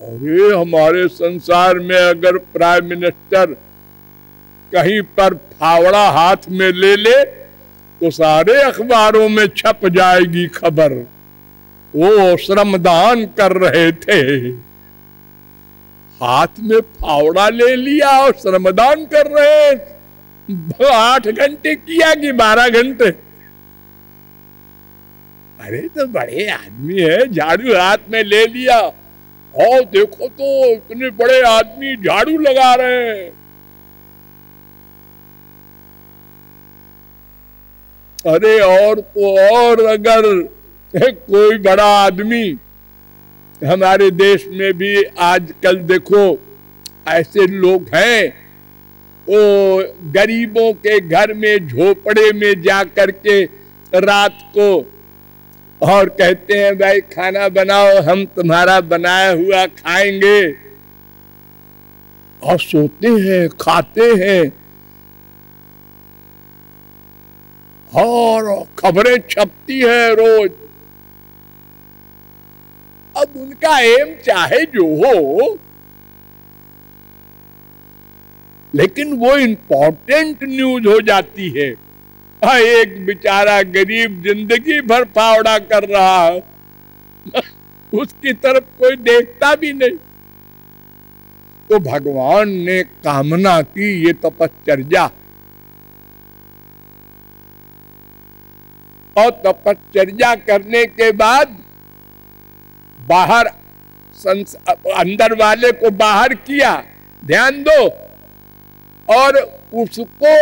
अरे हमारे संसार में अगर प्राइम मिनिस्टर कहीं पर फावड़ा हाथ में ले ले तो सारे अखबारों में छप जाएगी खबर, वो श्रमदान कर रहे थे। हाथ में फावड़ा ले लिया और श्रमदान कर रहे, 8 घंटे किया कि 12 घंटे। अरे तो बड़े आदमी है, झाड़ू हाथ में ले लिया और देखो तो इतने बड़े आदमी झाड़ू लगा रहे हैं। अरे और तो और अगर कोई बड़ा आदमी हमारे देश में भी आजकल देखो ऐसे लोग हैं, वो गरीबों के घर में झोपड़े में जा कर के रात को और कहते हैं भाई खाना बनाओ, हम तुम्हारा बनाया हुआ खाएंगे, और सोते हैं, खाते हैं और खबरें छपती है रोज। अब उनका एम चाहे जो हो, लेकिन वो इंपॉर्टेंट न्यूज हो जाती है। एक बेचारा गरीब जिंदगी भर फावड़ा कर रहा है, उसकी तरफ कोई देखता भी नहीं। तो भगवान ने कामना की ये तपश्चर्या, और तपश्चर्या करने के बाद बाहर अंदर वाले को बाहर किया, ध्यान दो, और उसको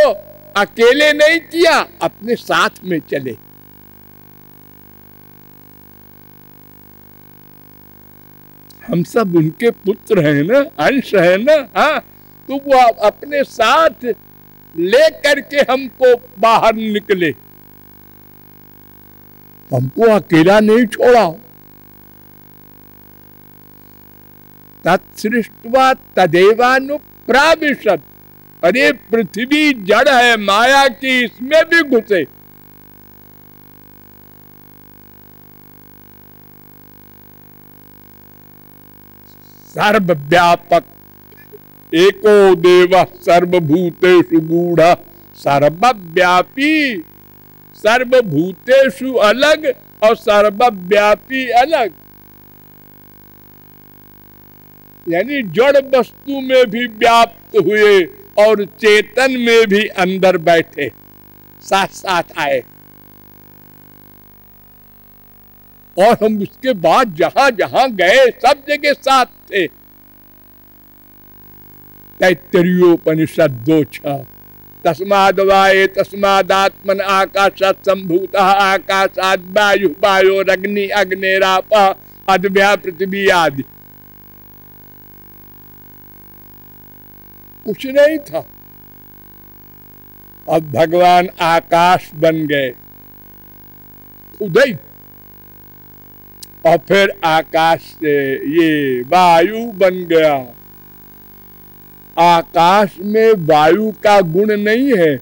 अकेले नहीं किया, अपने साथ में चले। हम सब उनके पुत्र हैं ना, अंश है ना, हाँ, तो वो अपने साथ ले करके हमको बाहर निकले, हमको अकेला नहीं छोड़ा। तत्सृष्ट्वा तदेवानुप्राविशत्, अरे पृथ्वी जड़ है माया की, इसमें भी घुसे। सर्वव्यापक एको देवः सर्वभूतेषु गूढ़ः, सर्वव्यापी, सर्वभूतेषु अलग और सर्वव्यापी अलग, यानी जड़ वस्तु में भी व्याप्त हुए और चेतन में भी अंदर बैठे, साथ साथ आए। और हम उसके बाद जहां जहां गए सब जगह साथ थे। तैत्तरीयोपनिषद 2:6, तस्माद्वाये तस्मादात्मन आकाशात् सम्भूतः आकाशाद् वायुः वायोरग्नि अग्निरापः अद्भ्या पृथ्वी आदि। कुछ नहीं था, अब भगवान आकाश बन गए खुद ही, और फिर आकाश से ये वायु बन गया। आकाश में वायु का गुण नहीं है,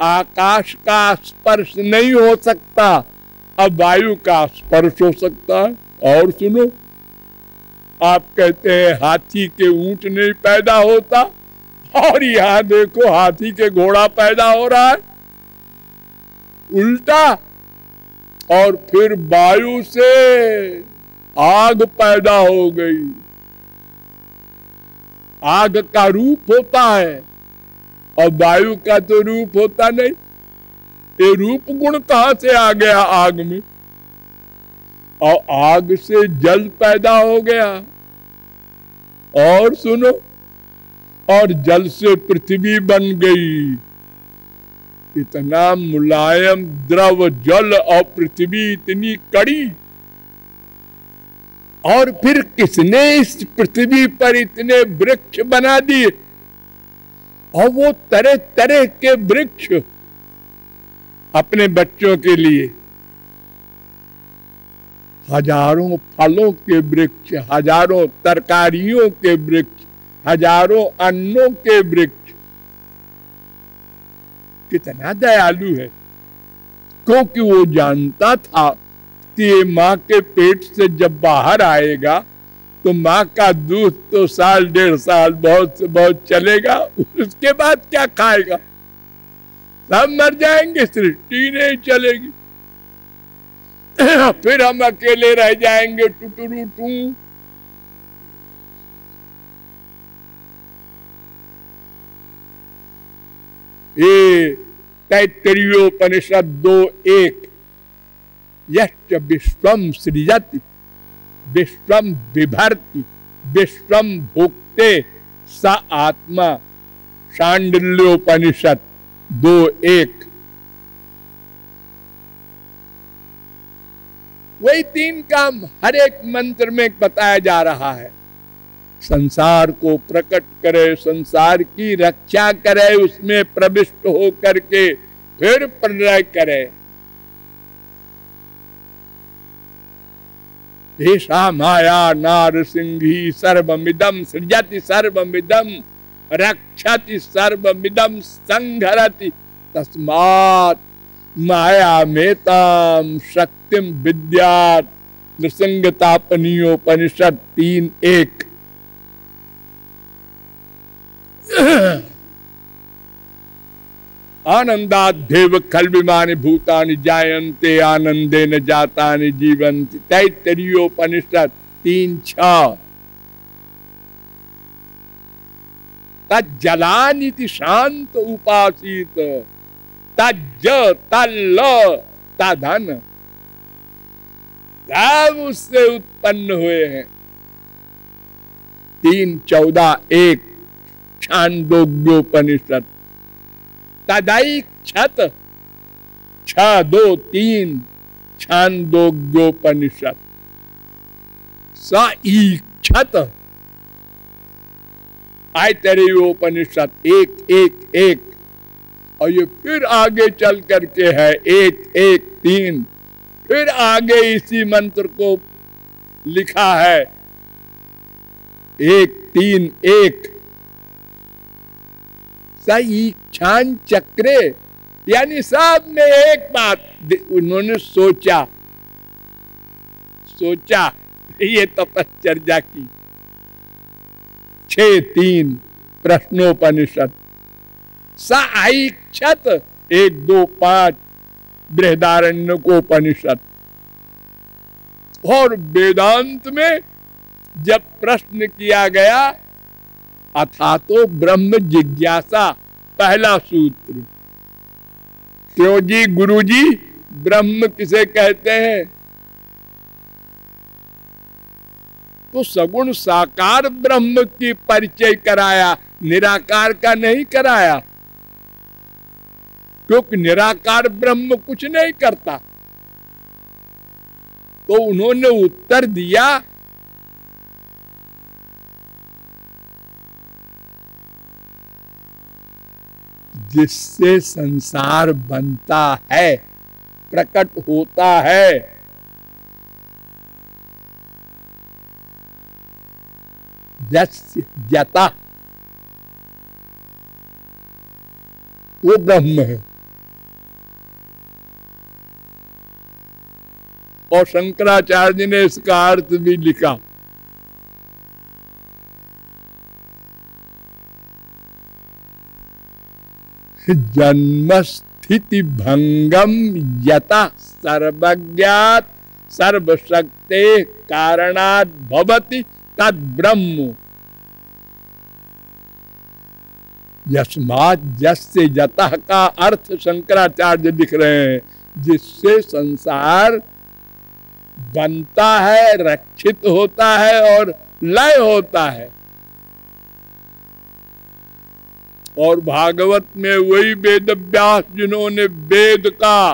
आकाश का स्पर्श नहीं हो सकता, अब वायु का स्पर्श हो सकता है। और सुनो, आप कहते हैं हाथी के ऊंट नहीं पैदा होता, और यहां देखो हाथी के घोड़ा पैदा हो रहा है, उल्टा। और फिर वायु से आग पैदा हो गई, आग का रूप होता है और वायु का तो रूप होता नहीं। ये रूप गुण कहां से आ गया आग में? और आग से जल पैदा हो गया, और सुनो, और जल से पृथ्वी बन गई। इतना मुलायम द्रव जल और पृथ्वी इतनी कड़ी। और फिर किसने इस पृथ्वी पर इतने वृक्ष बना दिए, और वो तरह तरह के वृक्ष अपने बच्चों के लिए, हजारों फलों के वृक्ष, हजारों तरकारियों के वृक्ष, हजारों अन्नों के वृक्ष। कितना दयालु है, क्योंकि वो जानता था कि ये मां के पेट से जब बाहर आएगा तो माँ का दूध तो साल 1.5 साल बहुत से बहुत चलेगा, उसके बाद क्या खाएगा? सब मर जाएंगे, सृष्टि नहीं चलेगी। फिर हम अकेले रह जाएंगे टुटुरु टू। ये तैत्तरीयोपनिषद 2:1 यश्च विश्वम सृजति विश्वम बिभर्ति विश्वम भुक्ते स आत्मा। शांडिल्योपनिषद 2:1। वही 3 काम हर एक मंत्र में बताया जा रहा है। संसार को प्रकट करे, संसार की रक्षा करे, उसमें प्रविष्ट हो करके फिर प्रलय करे। ऐसा माया नारसिंही सर्वमिदं सृजति सर्वमिदं रक्षति सर्वमिदं संघरति तस्मात् माया मेताम शक्तिम विद्यात्। नृसिंहतापनीयोपनिषद 3:1। आनंदाद्येव खल्विमानि भूतानि जायन्ते आनंदेन जातानि जीवन्ति। तैत्तरीयोपनिषद 3:6। तज्जलानिति शांत उपासीत तज्ज तल्ल तधन। सब उससे उत्पन्न हुए हैं। 3:14:1 छांदोग्योपनिषद। तदैक्षत 6:2-3 छांदोग्योपनिषद। सईक्षत ऐतरेयोपनिषद 1:1:1। और ये फिर आगे चल करके है 1:1:3। फिर आगे इसी मंत्र को लिखा है 1:3:1। सईक्षान चक्रे, यानी सब में एक बात उन्होंने सोचा ये तपश्चर्या की। 6:3 प्रश्नोपनिषद। सईक्षत 1:2-5 बृहदारण्यकोपनिषद। और वेदांत में जब प्रश्न किया गया अथातो ब्रह्म जिज्ञासा, पहला सूत्र। क्यों जी गुरु जी, ब्रह्म किसे कहते हैं? तो सगुण साकार ब्रह्म की परिचय कराया, निराकार का नहीं कराया। क्योंकि निराकार ब्रह्म कुछ नहीं करता। तो उन्होंने उत्तर दिया जिससे संसार बनता है, प्रकट होता है। यस्य यतः, वो ब्रह्म है। और शंकराचार्य ने इसका अर्थ भी लिखा। जन्म स्थिति भंगम यतः सर्वज्ञात सर्वशक्ते कारणात् भवति तद ब्रह्म। यस्मात् यस्य यतः का अर्थ शंकराचार्य लिख रहे हैं, जिससे संसार बनता है, रक्षित होता है और लय होता है। और भागवत में वही वेद व्यास जिन्होंने वेद का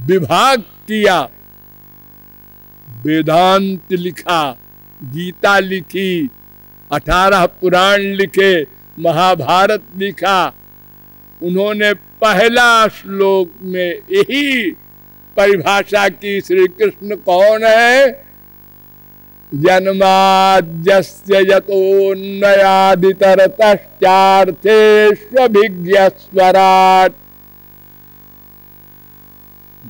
विभाग किया, वेदांत लिखा, गीता लिखी, 18 पुराण लिखे, महाभारत लिखा। उन्होंने पहला श्लोक में यही परिभाषा की, श्री कृष्ण कौन है? जन्माद्यस्य यतोन्नयादितरतश्चार्थेष्वभिज्ञस्वराट्।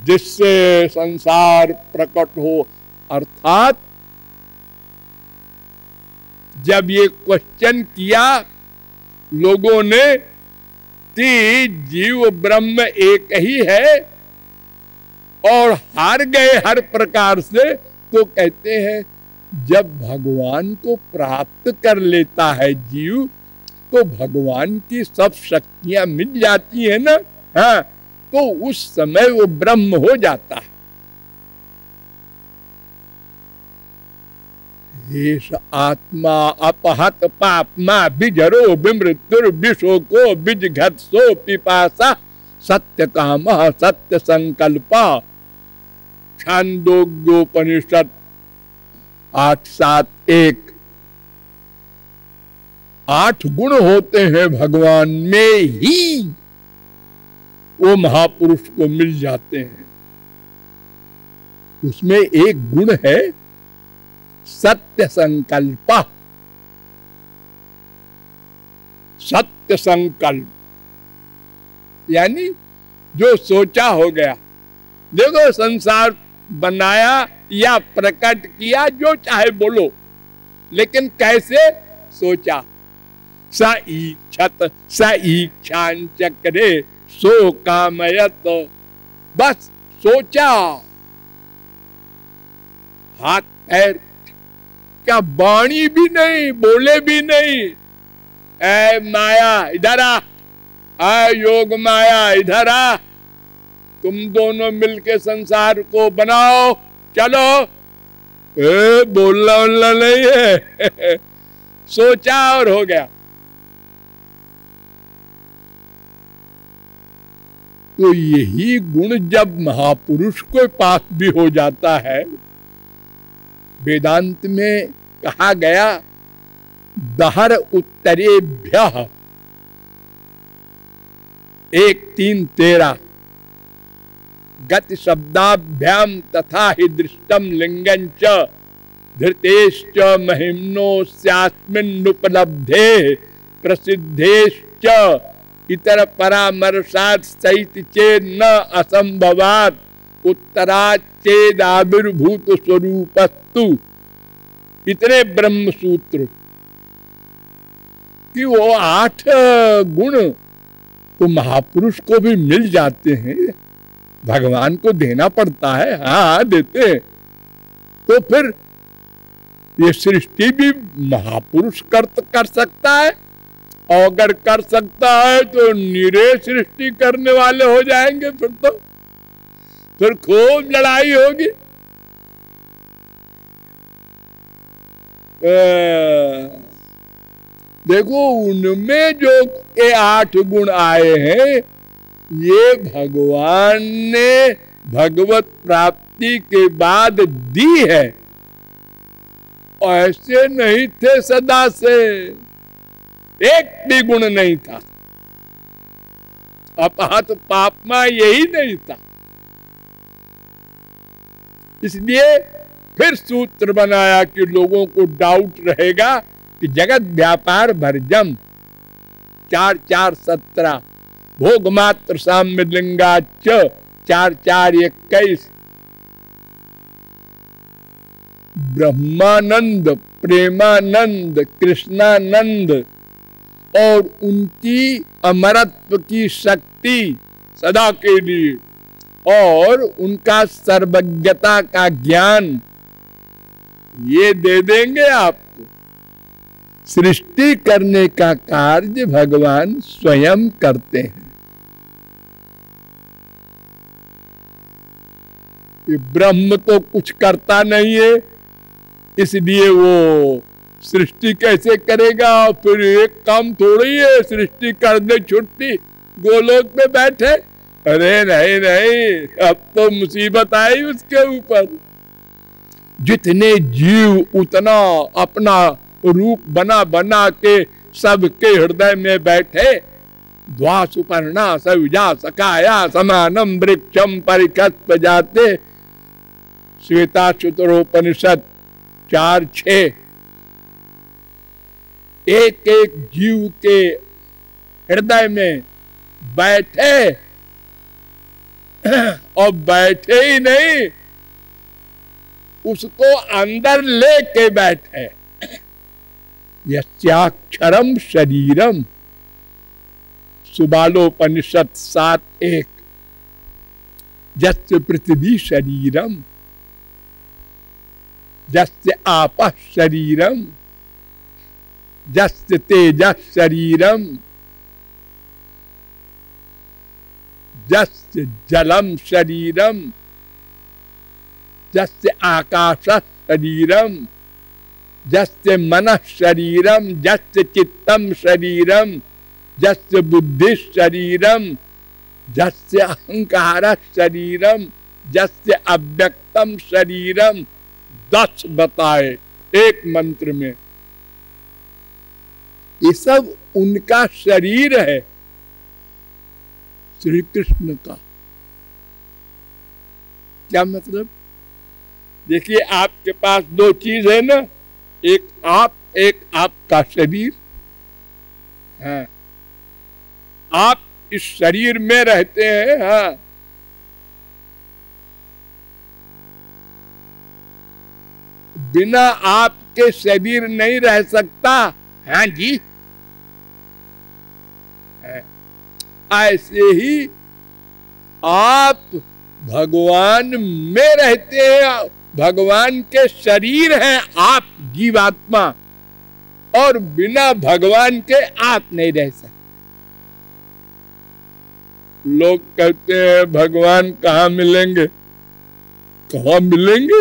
जिससे संसार प्रकट हो, अर्थात जब ये क्वेश्चन किया लोगों ने कि जीव ब्रह्म एक ही है और हार गए हर प्रकार से, तो कहते हैं जब भगवान को प्राप्त कर लेता है जीव तो भगवान की सब शक्तियां मिल जाती है ना, हाँ, तो उस समय वो ब्रह्म हो जाता है। एष आत्मा अपहत पापमा बिजरो विमृत्युर विशोको बिजघत्सो पिपासा सत्य काम सत्य संकल्प। छांदोग्योपनिषद 8:7-1। 8 गुण होते हैं भगवान में ही वो महापुरुष को मिल जाते हैं। उसमें एक गुण है सत्य संकल्प। सत्य संकल्प यानी जो सोचा हो गया। देखो संसार बनाया या प्रकट किया, जो चाहे बोलो, लेकिन कैसे सोचा। स ईक्षत स ईक्षां चक्रे सो कामयत। बस सोचा, हाथ पैर क्या, वाणी भी नहीं, बोले भी नहीं। ऐ माया इधर आ, योग माया इधर आ, तुम दोनों मिलके संसार को बनाओ, चलो। बोलना बोलना नहीं है सोचा और हो गया। तो यही गुण जब महापुरुष के पास भी हो जाता है, वेदांत में कहा गया दहर उत्तरेभ्यः 1:3-13 गति शब्दाभ्याम तथा हि दृष्टम लिंगं च धृतेश्च महिम्नोस्यास्मिन्नुपलब्धे प्रसिद्धेश्च इतर परामर्शात् सहित चेद न असंभवात् उत्तराच्चेदाविर्भूत स्वरूपस्तु। इतने ब्रह्म सूत्र कि वो 8 गुण तो महापुरुष को भी मिल जाते हैं। भगवान को देना पड़ता है, हाँ देते हैं। तो फिर ये सृष्टि भी महापुरुष कर सकता है, और अगर कर सकता है तो निरे सृष्टि करने वाले हो जाएंगे। फिर खूब लड़ाई होगी। देखो उनमें जो ये 8 गुण आए हैं, ये भगवान ने भगवत प्राप्ति के बाद दी है, ऐसे नहीं थे सदा से, एक भी गुण नहीं था। अपहत पापमा यही नहीं था। इसलिए फिर सूत्र बनाया कि लोगों को डाउट रहेगा कि जगत व्यापार भरजम 4:4-17 भोग मात्र साम्य लिंगाच 4:4-21 ब्रह्मानंद, प्रेमानंद, कृष्णानंद और उनकी अमरत्व की शक्ति सदा के लिए और उनका सर्वज्ञता का ज्ञान ये दे देंगे आपको। सृष्टि करने का कार्य भगवान स्वयं करते हैं। ये ब्रह्म तो कुछ करता नहीं है, इसलिए वो सृष्टि कैसे करेगा। फिर एक काम थोड़ी है सृष्टि कर दे छुट्टी गोलोक पे बैठे। अरे नहीं नहीं, अब तो मुसीबत आई उसके ऊपर। जितने जीव उतना अपना रूप बना बना के सबके हृदय में बैठे। द्वा सुपर्णा सविजा सकाया समानम वृक्षम परिकस्प जाते। श्वेताश्वतरोपनिषद 4:6। एक एक जीव के हृदय में बैठे और बैठे ही नहीं, उसको अंदर लेके बैठे। यस्याक्षरम शरीरम, सुबालोपनिषद 7:1। यस्य पृथ्वी शरीरम, यस्य आपः शरीरम, यस्य तेजः शरीरम, यस्य जलम शरीरम, यस्य आकाशः शरीरम, यस्य मनः शरीरम, यस्य चित्तम शरीरम, यस्य बुद्धि शरीरम, यस्य अहंकार शरीरम, यस्य अव्यक्तम शरीरम। 10 बताए एक मंत्र में। ये सब उनका शरीर है, श्री कृष्ण का। क्या मतलब? देखिए, आपके पास 2 चीज है ना, एक आपका शरीर है। आप इस शरीर में रहते हैं। हाँ, बिना आपके शरीर नहीं रह सकता। हाँ जी, ऐसे ही आप भगवान में रहते हैं, भगवान के शरीर हैं आप, जीवात्मा, और बिना भगवान के आप नहीं रह सकते। लोग कहते हैं भगवान कहाँ मिलेंगे? कहाँ मिलेंगे?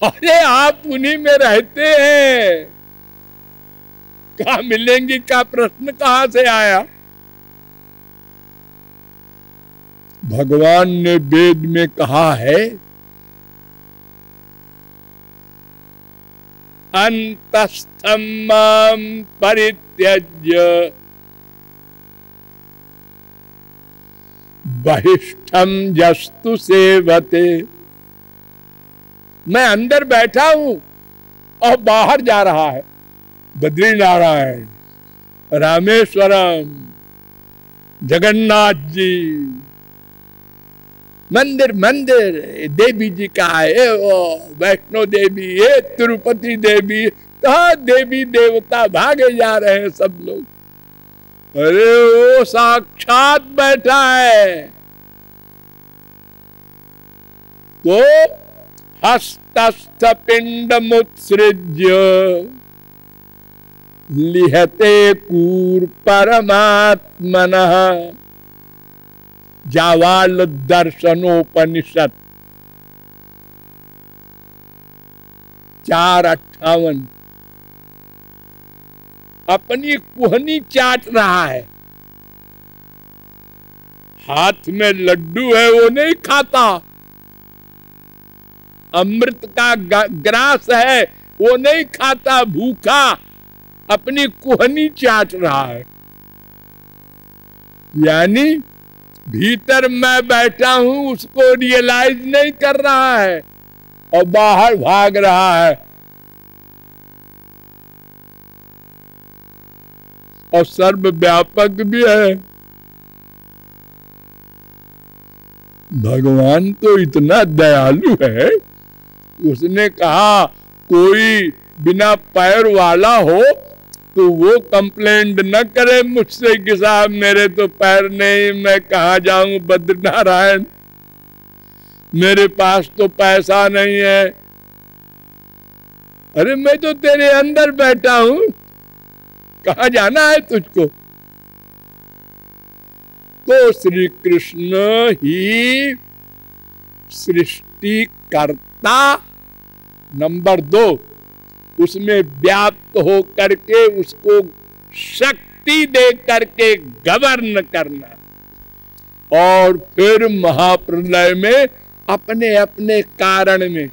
अरे आप उन्हीं में रहते हैं, कहाँ मिलेंगे का प्रश्न कहाँ से आया? भगवान ने वेद में कहा है, अंतस्थं मां परित्यज्य बहिष्ठं यस्तु सेवते। मैं अंदर बैठा हूं और बाहर जा रहा है, बद्रीनारायण, रामेश्वरम, जगन्नाथ जी, मंदिर मंदिर देवी जी का है, वैष्णो देवी, ये तिरुपति देवी, कहाँ देवी देवता भागे जा रहे हैं सब लोग। अरे वो साक्षात बैठा है। तो हस्तस्थ पिंड मुत्सृज्य लिहते कूर परमात्मनः जावाल दर्शनोपनिषद 4:58। अपनी कुहनी चाट रहा है, हाथ में लड्डू है वो नहीं खाता, अमृत का ग्रास है वो नहीं खाता, भूखा अपनी कुहनी चाट रहा है। यानी भीतर मैं बैठा हूं उसको रियलाइज नहीं कर रहा है और बाहर भाग रहा है। और सर्वव्यापक भी है। भगवान तो इतना दयालु है, उसने कहा कोई बिना पैर वाला हो तो वो कंप्लेंट न करे मुझसे कि साहब मेरे तो पैर नहीं, मैं कहाँ जाऊं बद्रीनारायण, मेरे पास तो पैसा नहीं है। अरे मैं तो तेरे अंदर बैठा हूं, कहाँ जाना है तुझको? तो श्री कृष्ण ही सृष्टिकर्ता नंबर 2, उसमें व्याप्त हो करके उसको शक्ति दे करके गवर्न करना, और फिर महाप्रलय में अपने अपने कारण में,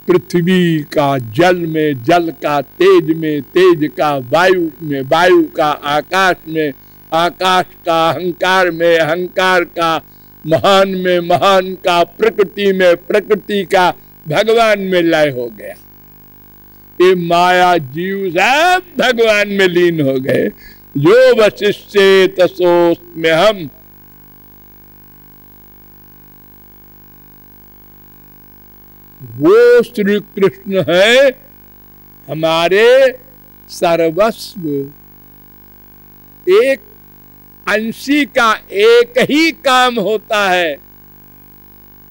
पृथ्वी का जल में, जल का तेज में, तेज का वायु में, वायु का आकाश में, आकाश का अहंकार में, अहंकार का महान में, महान का प्रकृति में, प्रकृति का भगवान में लय हो गया। ये माया जीव सब भगवान में लीन हो गए। जो वशिष्ठे तसोस्म्य हम। वो श्री कृष्ण है हमारे सर्वस्व। एक अंशी का एक ही काम होता है,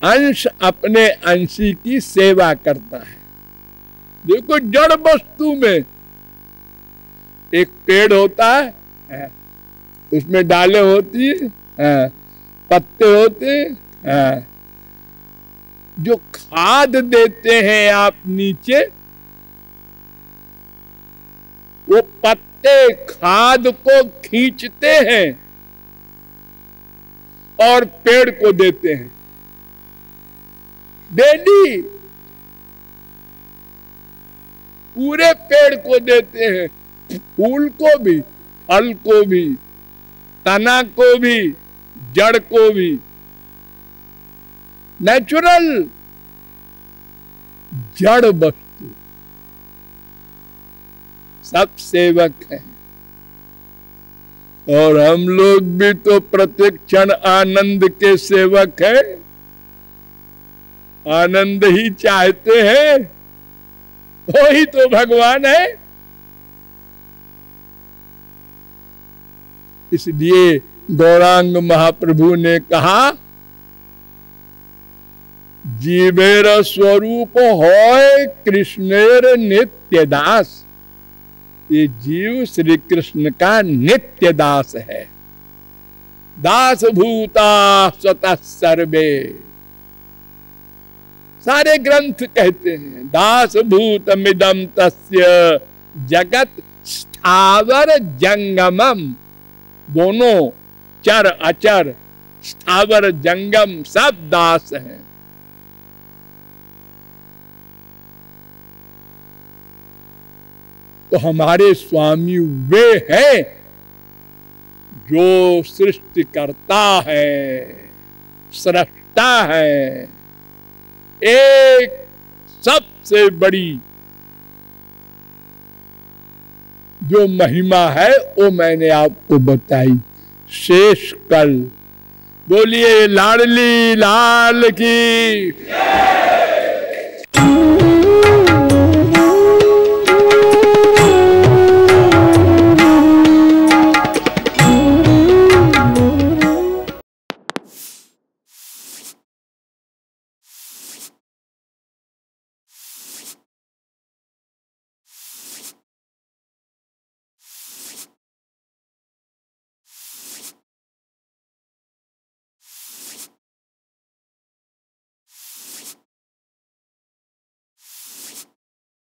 अंश अपने अंशी की सेवा करता है। देखो जड़ वस्तु में एक पेड़ होता है, उसमें डालें होती है, पत्ते होते हैं, जो खाद देते हैं आप नीचे, वो पत्ते खाद को खींचते हैं और पेड़ को देते हैं डेली, पूरे पेड़ को देते हैं, फूल को भी, फल को भी, तना को भी, जड़ को भी। नेचुरल जड़ वस्तु सब सेवक है। और हम लोग भी तो प्रत्येक क्षण आनंद के सेवक हैं, आनंद ही चाहते हैं, वही तो भगवान है। इसलिए गौरांग महाप्रभु ने कहा, जीवेर स्वरूप होय कृष्णेर नित्य दास। ये जीव श्री कृष्ण का नित्य दास है। दास भूता स्वतः सर्वे, सारे ग्रंथ कहते हैं, दास भूतमिदं तस्य जगत स्थावर जंगमम। दोनों चर अचर, स्थावर जंगम सब दास हैं। तो हमारे स्वामी वे हैं जो सृष्टि करता है, सृष्टा है। एक सबसे बड़ी जो महिमा है वो मैंने आपको बताई शेष कल। बोलिए लाडली लाल की।